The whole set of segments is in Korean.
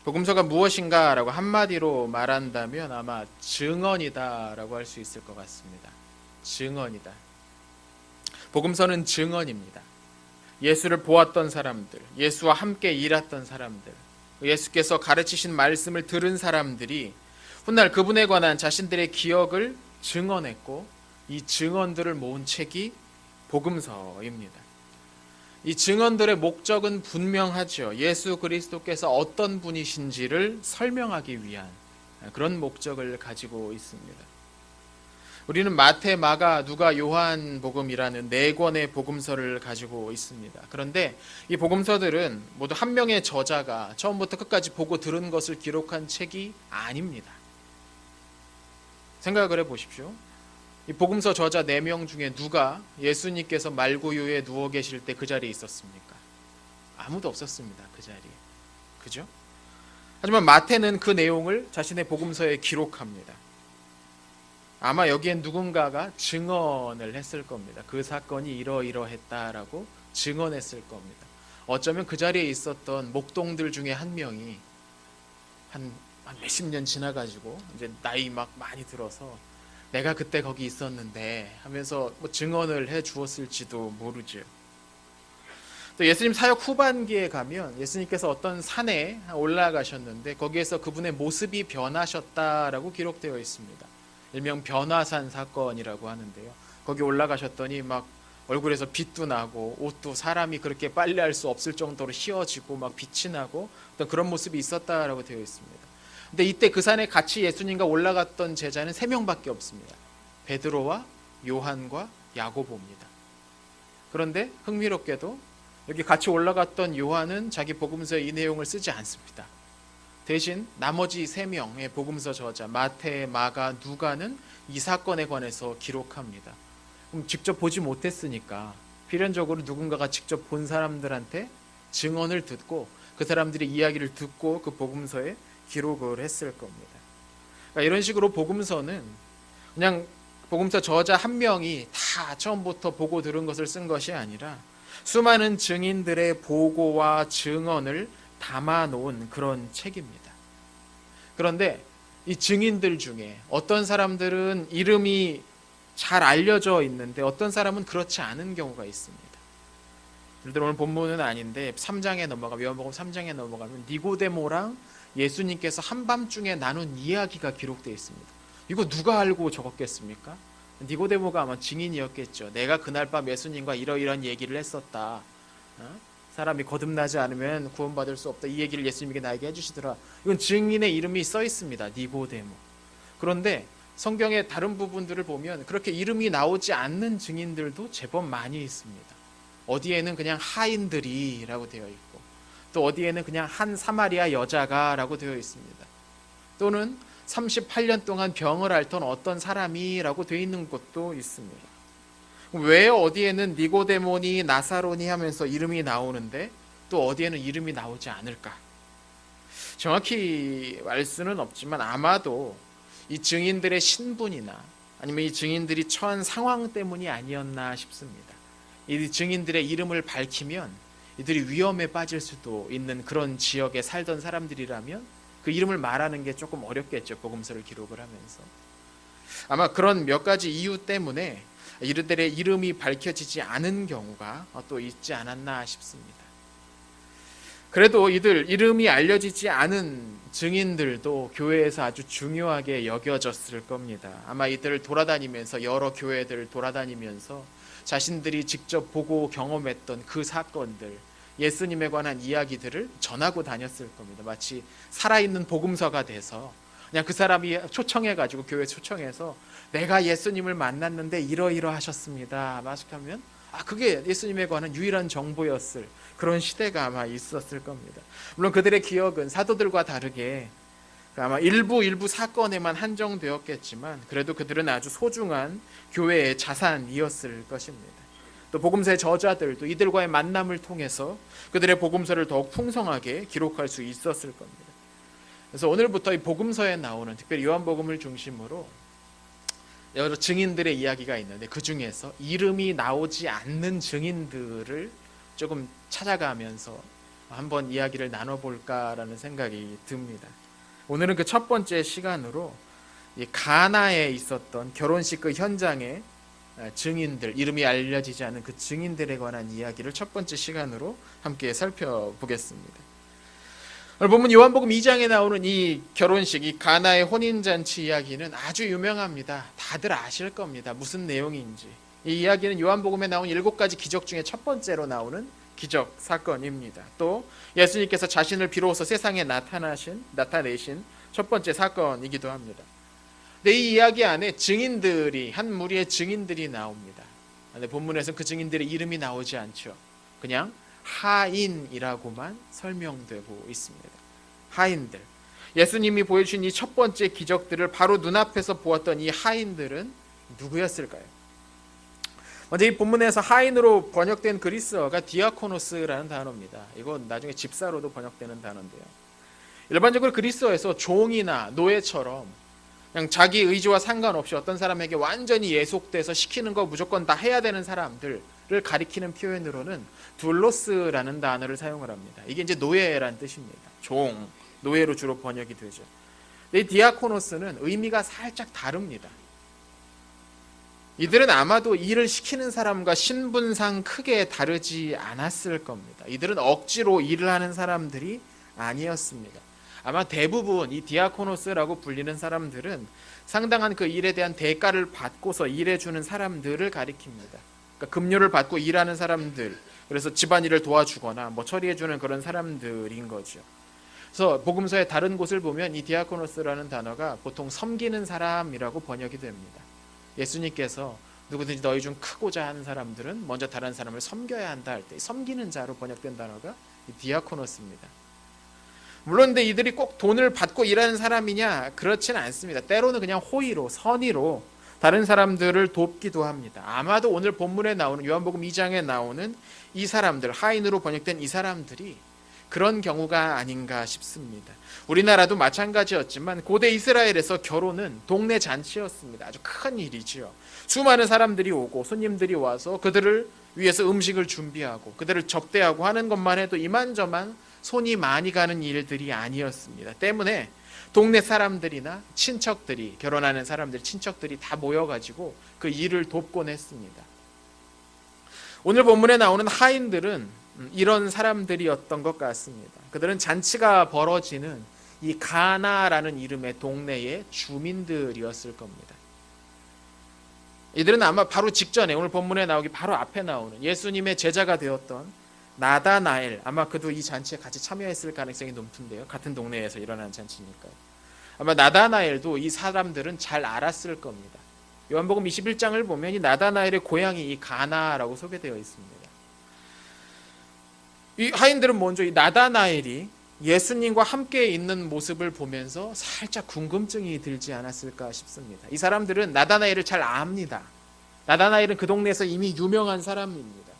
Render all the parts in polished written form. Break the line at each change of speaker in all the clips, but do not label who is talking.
복음서가 무엇인가라고 한마디로 말한다면 아마 증언이다라고 할 수 있을 것 같습니다. 증언이다. 복음서는 증언입니다. 예수를 보았던 사람들, 예수와 함께 일했던 사람들, 예수께서 가르치신 말씀을 들은 사람들이 훗날 그분에 관한 자신들의 기억을 증언했고, 이 증언들을 모은 책이 복음서입니다. 이 증언들의 목적은 분명하죠. 예수 그리스도께서 어떤 분이신지를 설명하기 위한 그런 목적을 가지고 있습니다. 우리는 마태, 마가, 누가, 요한 복음이라는 네 권의 복음서를 가지고 있습니다. 그런데 이 복음서들은 모두 한 명의 저자가 처음부터 끝까지 보고 들은 것을 기록한 책이 아닙니다. 생각을 해보십시오. 이 복음서 저자 4명 중에 누가 예수님께서 말구유에 누워 계실 때 그 자리에 있었습니까? 아무도 없었습니다. 그 자리에. 그죠? 하지만 마태는 그 내용을 자신의 복음서에 기록합니다. 아마 여기엔 누군가가 증언을 했을 겁니다. 그 사건이 이러이러했다라고 증언했을 겁니다. 어쩌면 그 자리에 있었던 목동들 중에 한 명이 한 몇십 년 지나가지고 이제 나이 막 많이 들어서 내가 그때 거기 있었는데 하면서 뭐 증언을 해 주었을지도 모르죠. 또 예수님 사역 후반기에 가면 예수님께서 어떤 산에 올라가셨는데 거기에서 그분의 모습이 변하셨다라고 기록되어 있습니다. 일명 변화산 사건이라고 하는데요. 거기 올라가셨더니 막 얼굴에서 빛도 나고 옷도 사람이 그렇게 빨래할 수 없을 정도로 휘어지고 막 빛이 나고 어떤 그런 모습이 있었다라고 되어 있습니다. 근데 이때 그 산에 같이 예수님과 올라갔던 제자는 3명밖에 없습니다. 베드로와 요한과 야고보입니다. 그런데 흥미롭게도 여기 같이 올라갔던 요한은 자기 복음서에 이 내용을 쓰지 않습니다. 대신 나머지 3명의 복음서 저자 마태, 마가, 누가는 이 사건에 관해서 기록합니다. 그럼 직접 보지 못했으니까 필연적으로 누군가가 직접 본 사람들한테 증언을 듣고 그 사람들의 이야기를 듣고 그 복음서에 기록을 했을 겁니다. 그러니까 이런 식으로 복음서는 그냥 복음서 저자 한 명이 다 처음부터 보고 들은 것을 쓴 것이 아니라 수많은 증인들의 보고와 증언을 담아놓은 그런 책입니다. 그런데 이 증인들 중에 어떤 사람들은 이름이 잘 알려져 있는데 어떤 사람은 그렇지 않은 경우가 있습니다. 예를 들어 오늘 본문은 아닌데 3장에 넘어가면 요한복음 3장에 넘어가면 니고데모랑 예수님께서 한밤중에 나눈 이야기가 기록되어 있습니다. 이거 누가 알고 적었겠습니까? 니고데모가 아마 증인이었겠죠. 내가 그날 밤 예수님과 이러이러한 얘기를 했었다. 사람이 거듭나지 않으면 구원받을 수 없다. 이 얘기를 예수님께 나에게 해주시더라. 이건 증인의 이름이 써 있습니다. 니고데모. 그런데 성경의 다른 부분들을 보면 그렇게 이름이 나오지 않는 증인들도 제법 많이 있습니다. 어디에는 그냥 하인들이라고 되어 있고 또 어디에는 그냥 한 사마리아 여자가 라고 되어 있습니다. 또는 38년 동안 병을 앓던 어떤 사람이라고 되어 있는 것도 있습니다. 왜 어디에는 니고데모니 나사로니 하면서 이름이 나오는데 또 어디에는 이름이 나오지 않을까? 정확히 알 수는 없지만 아마도 이 증인들의 신분이나 아니면 이 증인들이 처한 상황 때문이 아니었나 싶습니다. 이 증인들의 이름을 밝히면 이들이 위험에 빠질 수도 있는 그런 지역에 살던 사람들이라면 그 이름을 말하는 게 조금 어렵겠죠. 복음서를 기록을 하면서. 아마 그런 몇 가지 이유 때문에 이들의 이름이 밝혀지지 않은 경우가 또 있지 않았나 싶습니다. 그래도 이들 이름이 알려지지 않은 증인들도 교회에서 아주 중요하게 여겨졌을 겁니다. 아마 이들을 돌아다니면서 여러 교회들을 돌아다니면서 자신들이 직접 보고 경험했던 그 사건들, 예수님에 관한 이야기들을 전하고 다녔을 겁니다. 마치 살아있는 복음서가 돼서 그냥 그 사람이 초청해가지고 교회 초청해서 내가 예수님을 만났는데 이러이러하셨습니다. 마식하면 그게 예수님에 관한 유일한 정보였을 그런 시대가 아마 있었을 겁니다. 물론 그들의 기억은 사도들과 다르게 아마 일부 사건에만 한정되었겠지만 그래도 그들은 아주 소중한 교회의 자산이었을 것입니다. 또 복음서의 저자들도 이들과의 만남을 통해서 그들의 복음서를 더욱 풍성하게 기록할 수 있었을 겁니다. 그래서 오늘부터 이 복음서에 나오는 특별히 요한복음을 중심으로 여러 증인들의 이야기가 있는데 그 중에서 이름이 나오지 않는 증인들을 조금 찾아가면서 한번 이야기를 나눠볼까라는 생각이 듭니다. 오늘은 그 첫 번째 시간으로 이 가나에 있었던 결혼식 그 현장의 증인들, 이름이 알려지지 않은 그 증인들에 관한 이야기를 첫 번째 시간으로 함께 살펴보겠습니다. 오늘 본문 요한복음 2장에 나오는 이 결혼식, 이 가나의 혼인잔치 이야기는 아주 유명합니다. 다들 아실 겁니다. 무슨 내용인지. 이 이야기는 요한복음에 나온 7가지 기적 중에 첫 번째로 나오는 기적 사건입니다. 또 예수님께서 자신을 비로소 세상에 나타내신 첫 번째 사건이기도 합니다. 근데 이 이야기 안에 한 무리의 증인들이 나옵니다. 근데 본문에서는 그 증인들의 이름이 나오지 않죠. 그냥 하인이라고만 설명되고 있습니다. 하인들. 예수님이 보여주신 이 첫 번째 기적들을 바로 눈앞에서 보았던 이 하인들은 누구였을까요? 먼저 이 본문에서 하인으로 번역된 그리스어가 디아코노스라는 단어입니다. 이건 나중에 집사로도 번역되는 단어인데요. 일반적으로 그리스어에서 종이나 노예처럼 그냥 자기 의지와 상관없이 어떤 사람에게 완전히 예속돼서 시키는 거 무조건 다 해야 되는 사람들을 가리키는 표현으로는 둘로스라는 단어를 사용을 합니다. 이게 이제 노예라는 뜻입니다. 종, 노예로 주로 번역이 되죠. 근데 이 디아코노스는 의미가 살짝 다릅니다. 이들은 아마도 일을 시키는 사람과 신분상 크게 다르지 않았을 겁니다. 이들은 억지로 일을 하는 사람들이 아니었습니다. 아마 대부분 이 디아코노스라고 불리는 사람들은 상당한 그 일에 대한 대가를 받고서 일해주는 사람들을 가리킵니다. 그러니까 급료를 받고 일하는 사람들, 그래서 집안일을 도와주거나 뭐 처리해주는 그런 사람들인 거죠. 그래서 복음서의 다른 곳을 보면 이 디아코노스라는 단어가 보통 섬기는 사람이라고 번역이 됩니다. 예수님께서 누구든지 너희 중 크고자 하는 사람들은 먼저 다른 사람을 섬겨야 한다 할 때 섬기는 자로 번역된 단어가 이 디아코노스입니다. 물론 근데 이들이 꼭 돈을 받고 일하는 사람이냐? 그렇지는 않습니다. 때로는 그냥 호의로, 선의로 다른 사람들을 돕기도 합니다. 아마도 오늘 본문에 나오는 요한복음 2장에 나오는 이 사람들, 하인으로 번역된 이 사람들이 그런 경우가 아닌가 싶습니다. 우리나라도 마찬가지였지만 고대 이스라엘에서 결혼은 동네 잔치였습니다. 아주 큰 일이지요. 수많은 사람들이 오고 손님들이 와서 그들을 위해서 음식을 준비하고 그들을 접대하고 하는 것만 해도 이만저만 손이 많이 가는 일들이 아니었습니다. 때문에 동네 사람들이나 친척들이, 결혼하는 사람들, 친척들이 다 모여가지고 그 일을 돕곤 했습니다. 오늘 본문에 나오는 하인들은 이런 사람들이었던 것 같습니다. 그들은 잔치가 벌어지는 이 가나라는 이름의 동네의 주민들이었을 겁니다. 이들은 아마 바로 직전에, 오늘 본문에 나오기 바로 앞에 나오는 예수님의 제자가 되었던 나다나엘, 아마 그도 이 잔치에 같이 참여했을 가능성이 높은데요. 같은 동네에서 일어난 잔치니까요. 아마 나다나엘도 이 사람들은 잘 알았을 겁니다. 요한복음 21장을 보면 이 나다나엘의 고향이 이 가나라고 소개되어 있습니다. 이 하인들은 먼저 이 나다나엘이 예수님과 함께 있는 모습을 보면서 살짝 궁금증이 들지 않았을까 싶습니다. 이 사람들은 나다나엘을 잘 압니다. 나다나엘은 그 동네에서 이미 유명한 사람입니다.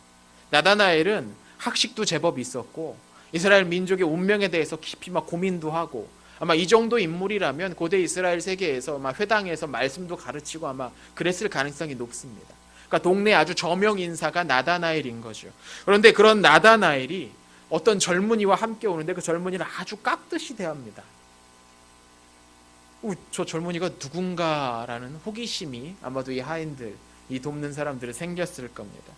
나다나엘은 학식도 제법 있었고 이스라엘 민족의 운명에 대해서 깊이 막 고민도 하고 아마 이 정도 인물이라면 고대 이스라엘 세계에서 아마 회당에서 말씀도 가르치고 아마 그랬을 가능성이 높습니다. 그러니까 동네 아주 저명 인사가 나다나엘인 거죠. 그런데 그런 나다나엘이 어떤 젊은이와 함께 오는데 그 젊은이를 아주 깍듯이 대합니다. 저 젊은이가 누군가라는 호기심이 아마도 이 하인들, 이 돕는 사람들을 생겼을 겁니다.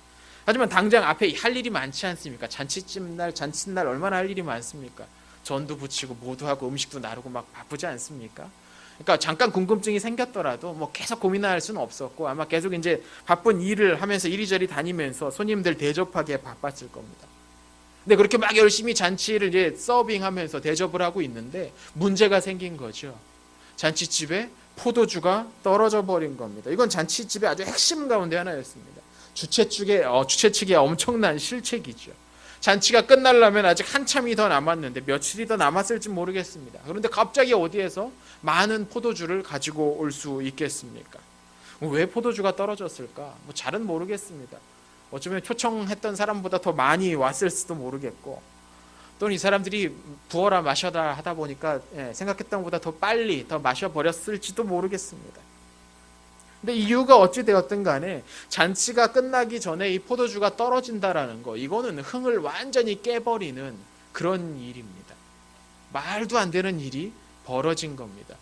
하지만 당장 앞에 할 일이 많지 않습니까? 잔칫날 얼마나 할 일이 많습니까? 전도 붙이고 모두 하고 음식도 나르고 막 바쁘지 않습니까? 그러니까 잠깐 궁금증이 생겼더라도 뭐 계속 고민할 수는 없었고 아마 계속 이제 바쁜 일을 하면서 이리저리 다니면서 손님들 대접하기에 바빴을 겁니다. 근데 그렇게 막 열심히 잔치를 이제 서빙하면서 대접을 하고 있는데 문제가 생긴 거죠. 잔치집에 포도주가 떨어져 버린 겁니다. 이건 잔치집의 아주 핵심 가운데 하나였습니다. 주최 측의 엄청난 실책이죠. 잔치가 끝나려면 아직 한참이 더 남았는데 며칠이 더 남았을지 모르겠습니다. 그런데 갑자기 어디에서 많은 포도주를 가지고 올 수 있겠습니까? 왜 포도주가 떨어졌을까? 뭐 잘은 모르겠습니다. 어쩌면 초청했던 사람보다 더 많이 왔을지도 모르겠고 또는 이 사람들이 부어라 마셔라 하다 보니까 생각했던 것보다 더 빨리 더 마셔버렸을지도 모르겠습니다. 근데 이유가 어찌 되었든 간에 잔치가 끝나기 전에 이 포도주가 떨어진다라는 거, 이거는 흥을 완전히 깨버리는 그런 일입니다. 말도 안 되는 일이 벌어진 겁니다.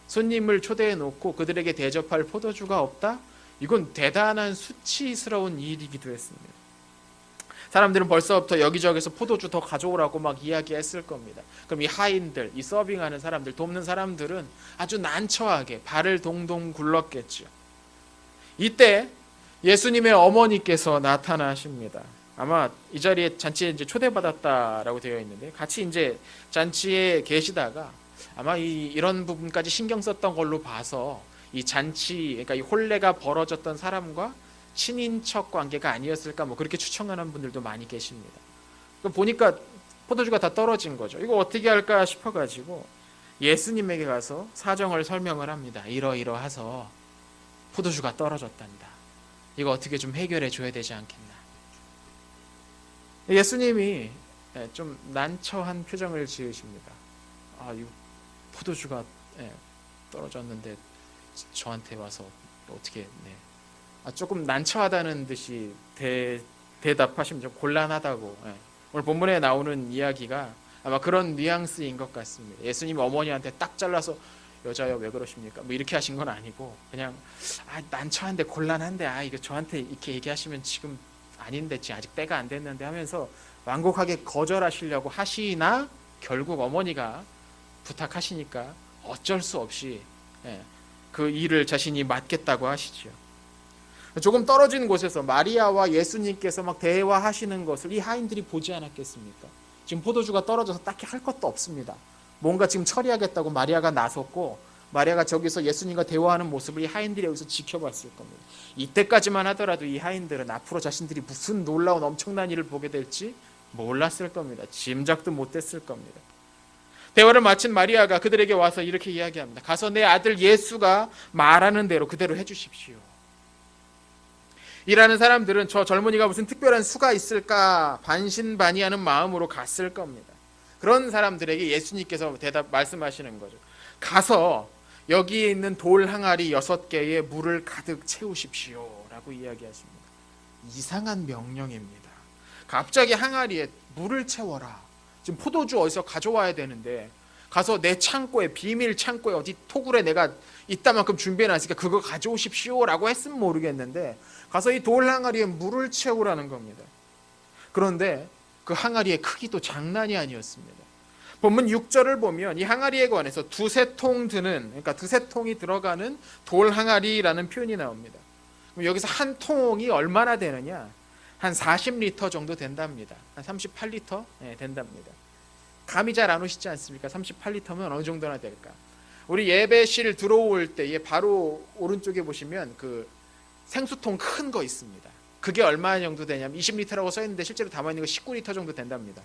손님을 초대해 놓고 그들에게 대접할 포도주가 없다? 이건 대단한 수치스러운 일이기도 했습니다. 사람들은 벌써부터 여기저기서 포도주 더 가져오라고 막 이야기했을 겁니다. 그럼 이 하인들, 이 서빙하는 사람들, 돕는 사람들은 아주 난처하게 발을 동동 굴렀겠죠. 이때 예수님의 어머니께서 나타나십니다. 아마 이 자리에 잔치에 이제 초대받았다라고 되어 있는데 같이 이제 잔치에 계시다가 아마 이런 부분까지 신경 썼던 걸로 봐서 이 잔치, 그러니까 이 혼례가 벌어졌던 사람과 친인척 관계가 아니었을까 뭐 그렇게 추정하는 분들도 많이 계십니다. 보니까 포도주가 다 떨어진 거죠. 이거 어떻게 할까 싶어가지고 예수님에게 가서 사정을 설명을 합니다. 이러이러해서 포도주가 떨어졌단다. 이거 어떻게 좀 해결해 줘야 되지 않겠나. 예수님이 좀 난처한 표정을 지으십니다. 이거 포도주가 떨어졌는데 저한테 와서 어떻게 조금 난처하다는 듯이 대답하시면 좀 곤란하다고. 오늘 본문에 나오는 이야기가 아마 그런 뉘앙스인 것 같습니다. 예수님이 어머니한테 딱 잘라서 여자여 왜 그러십니까? 뭐 이렇게 하신 건 아니고 그냥 난처한데 곤란한데 이거 저한테 이렇게 얘기하시면 지금 아닌데 지금 아직 때가 안 됐는데 하면서 완곡하게 거절하시려고 하시나 결국 어머니가 부탁하시니까 어쩔 수 없이 그 일을 자신이 맡겠다고 하시죠. 조금 떨어진 곳에서 마리아와 예수님께서 막 대화하시는 것을 이 하인들이 보지 않았겠습니까? 지금 포도주가 떨어져서 딱히 할 것도 없습니다. 뭔가 지금 처리하겠다고 마리아가 나섰고 마리아가 저기서 예수님과 대화하는 모습을 이 하인들이 여기서 지켜봤을 겁니다. 이때까지만 하더라도 이 하인들은 앞으로 자신들이 무슨 놀라운 엄청난 일을 보게 될지 몰랐을 겁니다. 짐작도 못했을 겁니다. 대화를 마친 마리아가 그들에게 와서 이렇게 이야기합니다. 가서 내 아들 예수가 말하는 대로 그대로 해주십시오. 일하는 사람들은 저 젊은이가 무슨 특별한 수가 있을까 반신반의하는 마음으로 갔을 겁니다. 그런 사람들에게 예수님께서 말씀하시는 거죠. 가서 여기에 있는 돌 항아리 6개에 물을 가득 채우십시오 라고 이야기하십니다. 이상한 명령입니다. 갑자기 항아리에 물을 채워라. 지금 포도주 어디서 가져와야 되는데 가서 내 창고에 비밀 창고에 어디 토굴에 내가 이따만큼 준비해놨으니까 그거 가져오십시오 라고 했으면 모르겠는데 가서 이 돌 항아리에 물을 채우라는 겁니다. 그런데 그 항아리의 크기도 장난이 아니었습니다. 본문 6절을 보면 이 항아리에 관해서 두세 통 드는, 그러니까 두세 통이 들어가는 돌 항아리라는 표현이 나옵니다. 그럼 여기서 한 통이 얼마나 되느냐? 한 40리터 정도 된답니다. 한 38리터 된답니다. 감이 잘 안 오시지 않습니까? 38리터면 어느 정도나 될까? 우리 예배실 들어올 때 바로 오른쪽에 보시면 그 생수통 큰 거 있습니다. 그게 얼마 정도 되냐면 20리터라고 써 있는데 실제로 담아있는 거 19리터 정도 된답니다.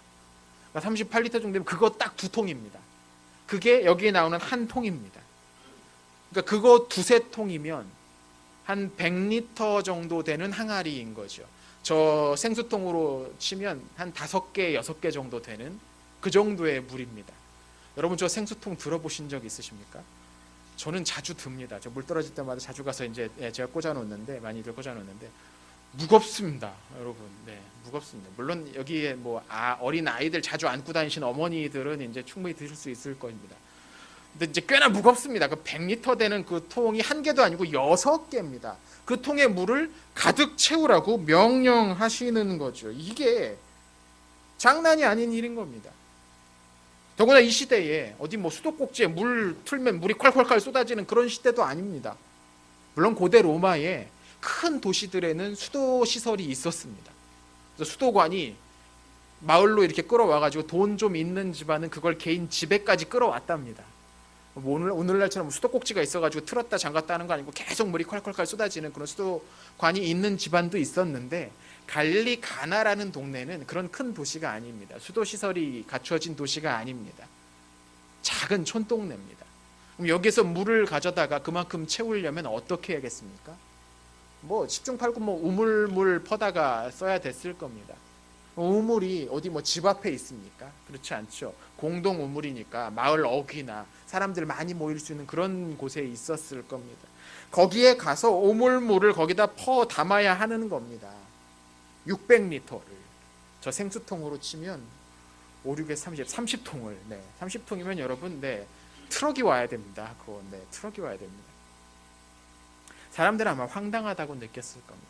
38리터 정도 되면 그거 딱 2통입니다. 그게 여기에 나오는 한 통입니다. 그러니까 그거 두세 통이면 한 100리터 정도 되는 항아리인 거죠. 저 생수통으로 치면 한 5개, 6개 정도 되는 그 정도의 물입니다. 여러분 저 생수통 들어보신 적 있으십니까? 저는 자주 듭니다. 저 물 떨어질 때마다 자주 가서 이제 제가 꽂아놓는데 많이들 꽂아놓는데 무겁습니다, 여러분. 무겁습니다. 물론 여기에 뭐 어린 아이들 자주 안고 다니시는 어머니들은 이제 충분히 드실 수 있을 겁니다. 근데 이제 꽤나 무겁습니다. 그 100리터 되는 그 통이 한 개도 아니고 6개입니다. 그 통에 물을 가득 채우라고 명령하시는 거죠. 이게 장난이 아닌 일인 겁니다. 더구나 이 시대에 어디 뭐 수도꼭지에 물 틀면 물이 콸콸콸 쏟아지는 그런 시대도 아닙니다. 물론 고대 로마에 큰 도시들에는 수도 시설이 있었습니다. 그래서 수도관이 마을로 이렇게 끌어와가지고 돈 좀 있는 집안은 그걸 개인 집에까지 끌어왔답니다. 뭐 오늘날처럼 수도꼭지가 있어가지고 틀었다 잠갔다 하는 거 아니고 계속 물이 콸콸콸 쏟아지는 그런 수도관이 있는 집안도 있었는데 갈릴리 가나라는 동네는 그런 큰 도시가 아닙니다. 수도 시설이 갖춰진 도시가 아닙니다. 작은 촌동네입니다. 그럼 여기서 물을 가져다가 그만큼 채우려면 어떻게 해야겠습니까? 뭐 10중 8구 뭐 우물물 퍼다가 써야 됐을 겁니다. 우물이 어디 뭐 집 앞에 있습니까? 그렇지 않죠. 공동 우물이니까 마을 어귀나 사람들 많이 모일 수 있는 그런 곳에 있었을 겁니다. 거기에 가서 우물물을 거기다 퍼 담아야 하는 겁니다. 600리터를 저 생수통으로 치면 5, 6에 30통을. 네. 30통이면 여러분, 네. 트럭이 와야 됩니다. 그거, 네. 트럭이 와야 됩니다. 사람들은 아마 황당하다고 느꼈을 겁니다.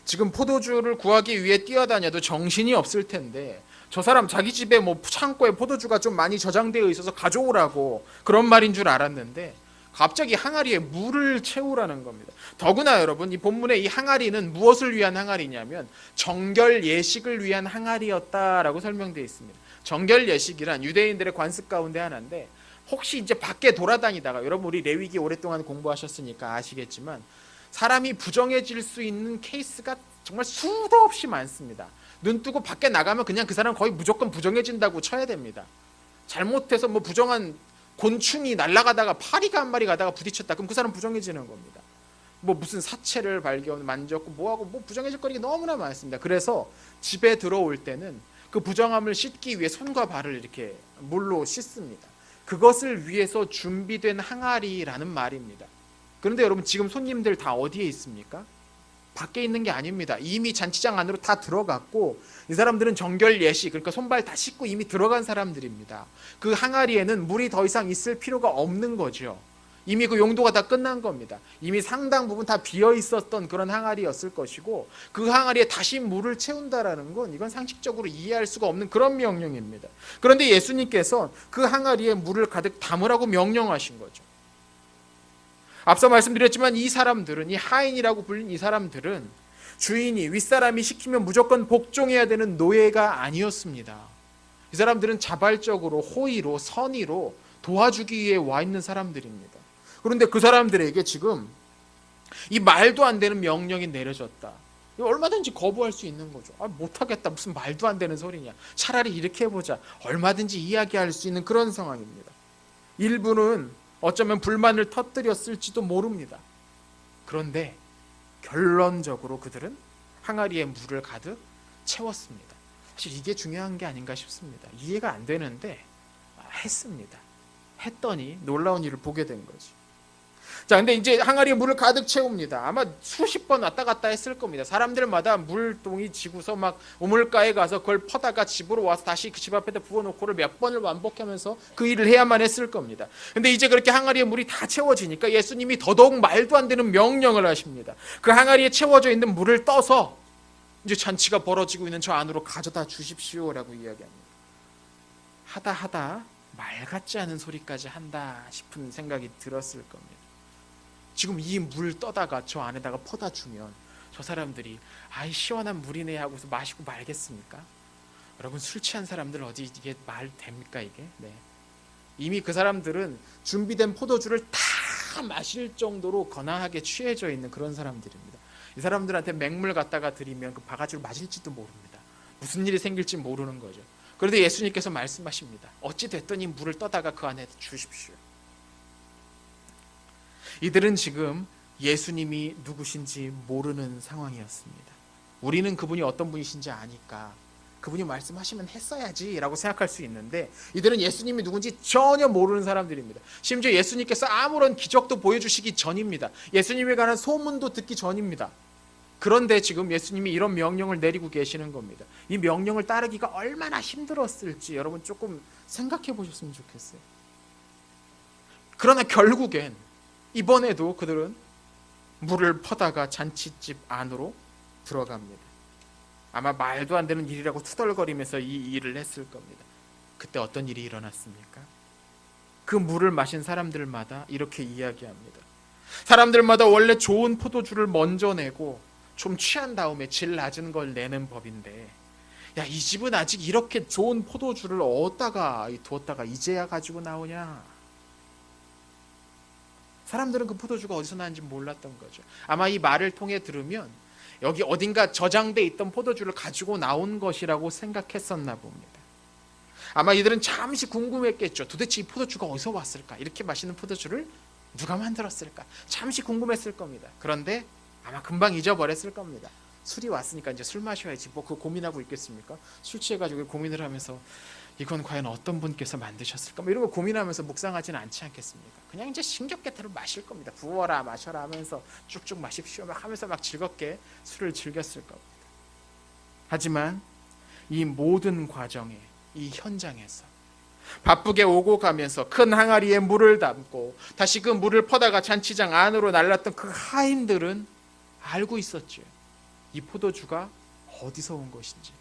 지금 포도주를 구하기 위해 뛰어다녀도 정신이 없을 텐데 저 사람 자기 집에 뭐 창고에 포도주가 좀 많이 저장되어 있어서 가져오라고 그런 말인 줄 알았는데 갑자기 항아리에 물을 채우라는 겁니다. 더구나 여러분, 이 본문의 이 항아리는 무엇을 위한 항아리냐면 정결 예식을 위한 항아리였다라고 설명되어 있습니다. 정결 예식이란 유대인들의 관습 가운데 하나인데, 혹시 이제 밖에 돌아다니다가, 여러분 우리 레위기 오랫동안 공부하셨으니까 아시겠지만 사람이 부정해질 수 있는 케이스가 정말 수도 없이 많습니다. 눈 뜨고 밖에 나가면 그냥 그 사람 거의 무조건 부정해진다고 쳐야 됩니다. 잘못해서 뭐 부정한 곤충이 날아가다가 파리가 한 마리 가다가 부딪혔다, 그럼 그 사람 부정해지는 겁니다. 뭐 무슨 사체를 만졌고 뭐하고 뭐 부정해질 거리가 너무나 많습니다. 그래서 집에 들어올 때는 그 부정함을 씻기 위해 손과 발을 이렇게 물로 씻습니다. 그것을 위해서 준비된 항아리라는 말입니다. 그런데 여러분, 지금 손님들 다 어디에 있습니까? 밖에 있는 게 아닙니다. 이미 잔치장 안으로 다 들어갔고, 이 사람들은 정결 예식, 그러니까 손발 다 씻고 이미 들어간 사람들입니다. 그 항아리에는 물이 더 이상 있을 필요가 없는 거죠. 이미 그 용도가 다 끝난 겁니다. 이미 상당 부분 다 비어 있었던 그런 항아리였을 것이고, 그 항아리에 다시 물을 채운다라는 건 이건 상식적으로 이해할 수가 없는 그런 명령입니다. 그런데 예수님께서 그 항아리에 물을 가득 담으라고 명령하신 거죠. 앞서 말씀드렸지만 이 사람들은, 이 하인이라고 불린 이 사람들은 주인이, 윗사람이 시키면 무조건 복종해야 되는 노예가 아니었습니다. 이 사람들은 자발적으로, 호의로, 선의로 도와주기 위해 와 있는 사람들입니다. 그런데 그 사람들에게 지금 이 말도 안 되는 명령이 내려졌다. 얼마든지 거부할 수 있는 거죠. 못하겠다, 무슨 말도 안 되는 소리냐, 차라리 이렇게 해보자, 얼마든지 이야기할 수 있는 그런 상황입니다. 일부는 어쩌면 불만을 터뜨렸을지도 모릅니다. 그런데 결론적으로 그들은 항아리에 물을 가득 채웠습니다. 사실 이게 중요한 게 아닌가 싶습니다. 이해가 안 되는데 했습니다. 했더니 놀라운 일을 보게 된 거지. 자, 근데 이제 항아리에 물을 가득 채웁니다. 아마 수십 번 왔다 갔다 했을 겁니다. 사람들마다 물동이 지고서 막 우물가에 가서 그걸 퍼다가 집으로 와서 다시 그 집 앞에다 부어놓고를 몇 번을 반복하면서 그 일을 해야만 했을 겁니다. 근데 이제 그렇게 항아리에 물이 다 채워지니까 예수님이 더더욱 말도 안 되는 명령을 하십니다. 그 항아리에 채워져 있는 물을 떠서 이제 잔치가 벌어지고 있는 저 안으로 가져다 주십시오라고 이야기합니다. 하다 말 같지 않은 소리까지 한다 싶은 생각이 들었을 겁니다. 지금 이 물 떠다가 저 안에다가 퍼다 주면 저 사람들이 아이 시원한 물이네 하고서 마시고 말겠습니까? 여러분, 술 취한 사람들 어디 이게 말 됩니까 이게? 네. 이미 그 사람들은 준비된 포도주를 다 마실 정도로 거나하게 취해져 있는 그런 사람들입니다. 이 사람들한테 맹물 갖다가 드리면 그 바가지로 맞을지도 모릅니다. 무슨 일이 생길지 모르는 거죠. 그런데 예수님께서 말씀하십니다. 어찌 됐든 이 물을 떠다가 그 안에 주십시오. 이들은 지금 예수님이 누구신지 모르는 상황이었습니다. 우리는 그분이 어떤 분이신지 아니까 그분이 말씀하시면 했어야지 라고 생각할 수 있는데, 이들은 예수님이 누군지 전혀 모르는 사람들입니다. 심지어 예수님께서 아무런 기적도 보여주시기 전입니다. 예수님에 관한 소문도 듣기 전입니다. 그런데 지금 예수님이 이런 명령을 내리고 계시는 겁니다. 이 명령을 따르기가 얼마나 힘들었을지 여러분 조금 생각해 보셨으면 좋겠어요. 그러나 결국엔 이번에도 그들은 물을 퍼다가 잔치집 안으로 들어갑니다. 아마 말도 안 되는 일이라고 투덜거리면서 이 일을 했을 겁니다. 그때 어떤 일이 일어났습니까? 그 물을 마신 사람들마다 이렇게 이야기합니다. 사람들마다 원래 좋은 포도주를 먼저 내고 좀 취한 다음에 질 낮은 걸 내는 법인데, 야, 이 집은 아직 이렇게 좋은 포도주를 어디다가 두었다가 이제야 가지고 나오냐. 사람들은 그 포도주가 어디서 나는지 몰랐던 거죠. 아마 이 말을 통해 들으면 여기 어딘가 저장돼 있던 포도주를 가지고 나온 것이라고 생각했었나 봅니다. 아마 이들은 잠시 궁금했겠죠. 도대체 이 포도주가 어디서 왔을까? 이렇게 맛있는 포도주를 누가 만들었을까? 잠시 궁금했을 겁니다. 그런데 아마 금방 잊어버렸을 겁니다. 술이 왔으니까 이제 술 마셔야지 뭐 그거 고민하고 있겠습니까? 술 취해가지고 고민을 하면서 이건 과연 어떤 분께서 만드셨을까? 뭐 이런 거 고민하면서 묵상하지는 않지 않겠습니까? 그냥 이제 심겹게대로 마실 겁니다. 부어라 마셔라 하면서 쭉쭉 마십시오 막 하면서 막 즐겁게 술을 즐겼을 겁니다. 하지만 이 모든 과정에 이 현장에서 바쁘게 오고 가면서 큰 항아리에 물을 담고 다시 그 물을 퍼다가 잔치장 안으로 날랐던 그 하인들은 알고 있었죠. 이 포도주가 어디서 온 것인지.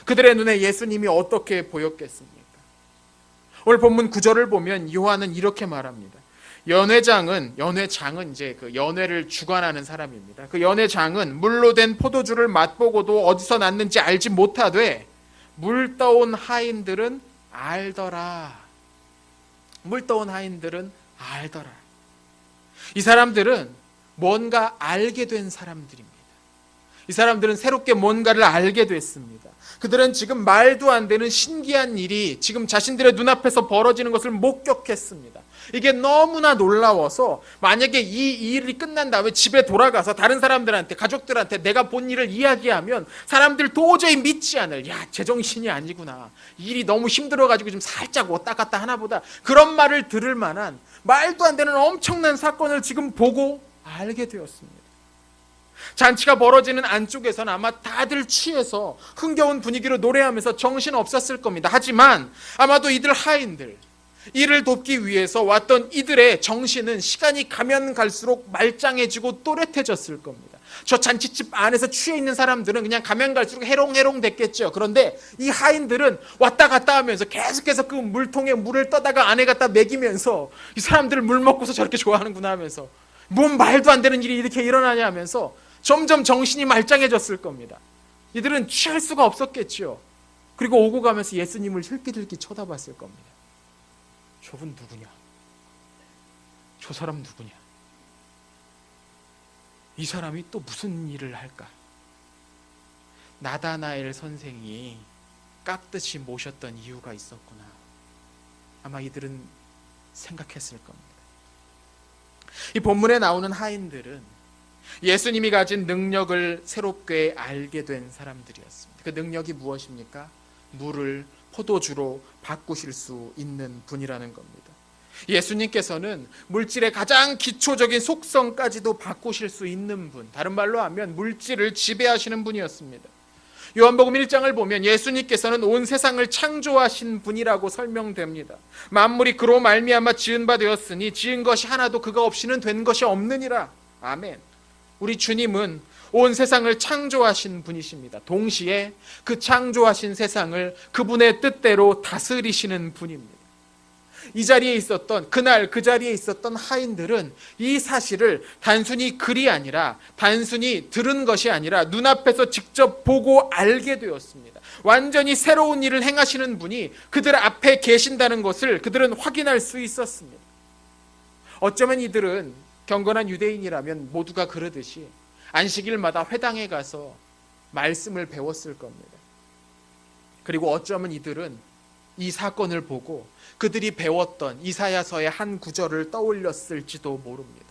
그들의 눈에 예수님이 어떻게 보였겠습니까? 오늘 본문 9절을 보면 요한은 이렇게 말합니다. 연회장은 이제 그 연회를 주관하는 사람입니다. 그 연회장은 물로 된 포도주를 맛보고도 어디서 났는지 알지 못하되 물 떠온 하인들은 알더라. 물 떠온 하인들은 알더라. 이 사람들은 뭔가 알게 된 사람들입니다. 이 사람들은 새롭게 뭔가를 알게 됐습니다. 그들은 지금 말도 안 되는 신기한 일이 지금 자신들의 눈앞에서 벌어지는 것을 목격했습니다. 이게 너무나 놀라워서 만약에 이 일이 끝난 다음에 집에 돌아가서 다른 사람들한테, 가족들한테 내가 본 일을 이야기하면 사람들 도저히 믿지 않을, 야, 제정신이 아니구나, 일이 너무 힘들어가지고 좀 살짝 왔다 갔다 하나보다, 그런 말을 들을 만한 말도 안 되는 엄청난 사건을 지금 보고 알게 되었습니다. 잔치가 벌어지는 안쪽에서는 아마 다들 취해서 흥겨운 분위기로 노래하면서 정신 없었을 겁니다. 하지만 아마도 이들 하인들, 이를 돕기 위해서 왔던 이들의 정신은 시간이 가면 갈수록 말짱해지고 또렷해졌을 겁니다. 저 잔치집 안에서 취해 있는 사람들은 그냥 가면 갈수록 해롱해롱 됐겠죠. 그런데 이 하인들은 왔다 갔다 하면서 계속해서 그 물통에 물을 떠다가 안에 갖다 먹이면서 이 사람들 물 먹고서 저렇게 좋아하는구나 하면서 뭔 말도 안 되는 일이 이렇게 일어나냐 하면서 점점 정신이 말짱해졌을 겁니다. 이들은 취할 수가 없었겠죠. 그리고 오고 가면서 예수님을 힐끗힐끗 쳐다봤을 겁니다. 저분 누구냐? 저 사람 누구냐? 이 사람이 또 무슨 일을 할까? 나다나엘 선생이 깍듯이 모셨던 이유가 있었구나. 아마 이들은 생각했을 겁니다. 이 본문에 나오는 하인들은 예수님이 가진 능력을 새롭게 알게 된 사람들이었습니다. 그 능력이 무엇입니까? 물을 포도주로 바꾸실 수 있는 분이라는 겁니다. 예수님께서는 물질의 가장 기초적인 속성까지도 바꾸실 수 있는 분, 다른 말로 하면 물질을 지배하시는 분이었습니다. 요한복음 1장을 보면 예수님께서는 온 세상을 창조하신 분이라고 설명됩니다. 만물이 그로 말미암아 지은 바 되었으니 지은 것이 하나도 그가 없이는 된 것이 없느니라. 아멘. 우리 주님은 온 세상을 창조하신 분이십니다. 동시에 그 창조하신 세상을 그분의 뜻대로 다스리시는 분입니다. 이 자리에 있었던, 그날 그 자리에 있었던 하인들은 이 사실을 단순히 글이 아니라, 단순히 들은 것이 아니라 눈앞에서 직접 보고 알게 되었습니다. 완전히 새로운 일을 행하시는 분이 그들 앞에 계신다는 것을 그들은 확인할 수 있었습니다. 어쩌면 이들은 경건한 유대인이라면 모두가 그러듯이 안식일마다 회당에 가서 말씀을 배웠을 겁니다. 그리고 어쩌면 이들은 이 사건을 보고 그들이 배웠던 이사야서의 한 구절을 떠올렸을지도 모릅니다.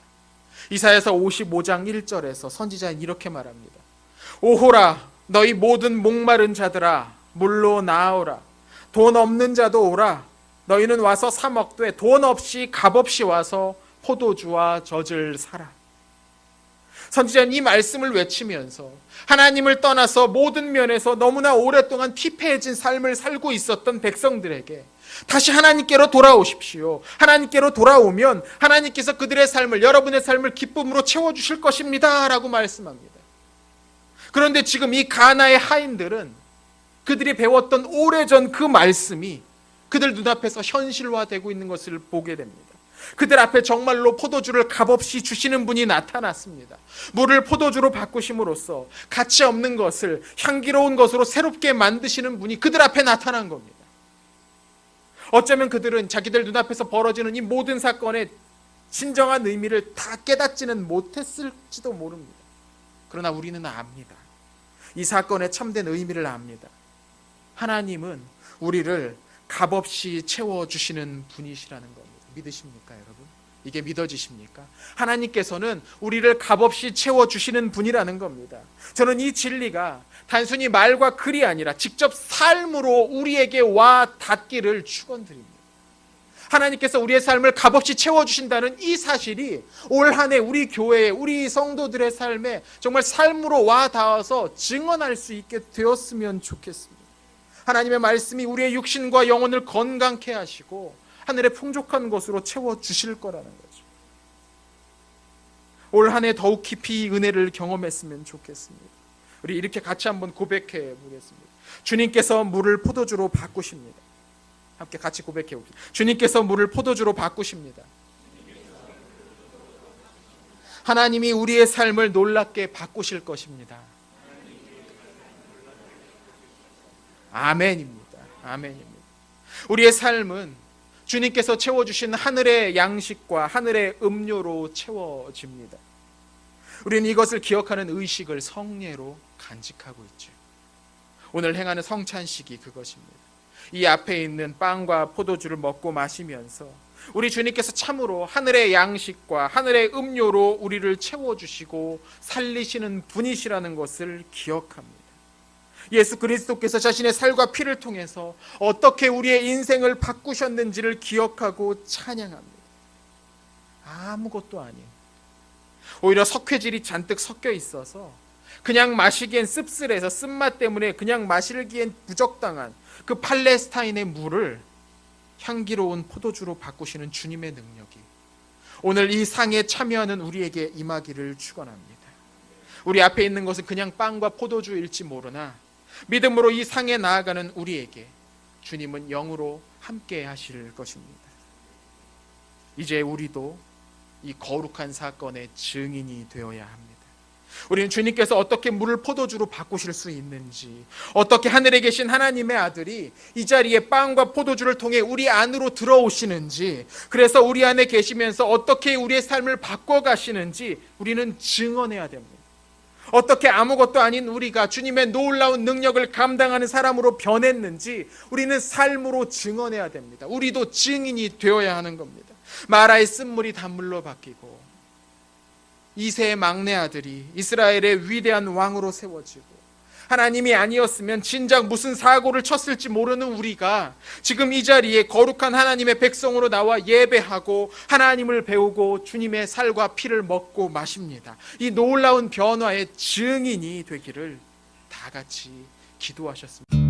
이사야서 55장 1절에서 선지자는 이렇게 말합니다. 오호라, 너희 모든 목마른 자들아, 물로 나아오라. 돈 없는 자도 오라. 너희는 와서 사 먹되 돈 없이 값없이 와서 포도주와 젖을 사라. 선지자는 이 말씀을 외치면서 하나님을 떠나서 모든 면에서 너무나 오랫동안 피폐해진 삶을 살고 있었던 백성들에게 다시 하나님께로 돌아오십시오. 하나님께로 돌아오면 하나님께서 그들의 삶을, 여러분의 삶을 기쁨으로 채워주실 것입니다 라고 말씀합니다. 그런데 지금 이 가나의 하인들은 그들이 배웠던 오래전 그 말씀이 그들 눈앞에서 현실화되고 있는 것을 보게 됩니다. 그들 앞에 정말로 포도주를 값없이 주시는 분이 나타났습니다. 물을 포도주로 바꾸심으로써 가치 없는 것을 향기로운 것으로 새롭게 만드시는 분이 그들 앞에 나타난 겁니다. 어쩌면 그들은 자기들 눈앞에서 벌어지는 이 모든 사건의 진정한 의미를 다 깨닫지는 못했을지도 모릅니다. 그러나 우리는 압니다. 이 사건의 참된 의미를 압니다. 하나님은 우리를 값없이 채워주시는 분이시라는 겁니다. 믿으십니까, 여러분? 이게 믿어지십니까? 하나님께서는 우리를 값없이 채워주시는 분이라는 겁니다. 저는 이 진리가 단순히 말과 글이 아니라 직접 삶으로 우리에게 와 닿기를 축원드립니다. 하나님께서 우리의 삶을 값없이 채워주신다는 이 사실이 올 한 해 우리 교회에, 우리 성도들의 삶에 정말 삶으로 와 닿아서 증언할 수 있게 되었으면 좋겠습니다. 하나님의 말씀이 우리의 육신과 영혼을 건강케 하시고 하늘의 풍족한 것으로 채워주실 거라는 거죠. 올 한 해 더욱 깊이 이 은혜를 경험했으면 좋겠습니다. 우리 이렇게 같이 한번 고백해 보겠습니다. 주님께서 물을 포도주로 바꾸십니다. 함께 같이 고백해 봅시다. 주님께서 물을 포도주로 바꾸십니다. 하나님이 우리의 삶을 놀랍게 바꾸실 것입니다. 아멘입니다. 아멘입니다. 우리의 삶은 주님께서 채워주신 하늘의 양식과 하늘의 음료로 채워집니다. 우리는 이것을 기억하는 의식을 성례로 간직하고 있죠. 오늘 행하는 성찬식이 그것입니다. 이 앞에 있는 빵과 포도주를 먹고 마시면서 우리 주님께서 참으로 하늘의 양식과 하늘의 음료로 우리를 채워주시고 살리시는 분이시라는 것을 기억합니다. 예수 그리스도께서 자신의 살과 피를 통해서 어떻게 우리의 인생을 바꾸셨는지를 기억하고 찬양합니다. 아무것도 아닌, 오히려 석회질이 잔뜩 섞여 있어서 그냥 마시기엔 씁쓸해서 쓴맛 때문에 그냥 마시기엔 부적당한 그 팔레스타인의 물을 향기로운 포도주로 바꾸시는 주님의 능력이 오늘 이 상에 참여하는 우리에게 임하기를 축원합니다. 우리 앞에 있는 것은 그냥 빵과 포도주일지 모르나 믿음으로 이 상에 나아가는 우리에게 주님은 영으로 함께 하실 것입니다. 이제 우리도 이 거룩한 사건의 증인이 되어야 합니다. 우리는 주님께서 어떻게 물을 포도주로 바꾸실 수 있는지, 어떻게 하늘에 계신 하나님의 아들이 이 자리에 빵과 포도주를 통해 우리 안으로 들어오시는지, 그래서 우리 안에 계시면서 어떻게 우리의 삶을 바꿔가시는지 우리는 증언해야 됩니다. 어떻게 아무것도 아닌 우리가 주님의 놀라운 능력을 감당하는 사람으로 변했는지 우리는 삶으로 증언해야 됩니다. 우리도 증인이 되어야 하는 겁니다. 마라의 쓴물이 단물로 바뀌고 이새의 막내 아들이 이스라엘의 위대한 왕으로 세워지고 하나님이 아니었으면 진작 무슨 사고를 쳤을지 모르는 우리가 지금 이 자리에 거룩한 하나님의 백성으로 나와 예배하고 하나님을 배우고 주님의 살과 피를 먹고 마십니다. 이 놀라운 변화의 증인이 되기를 다 같이 기도하셨습니다.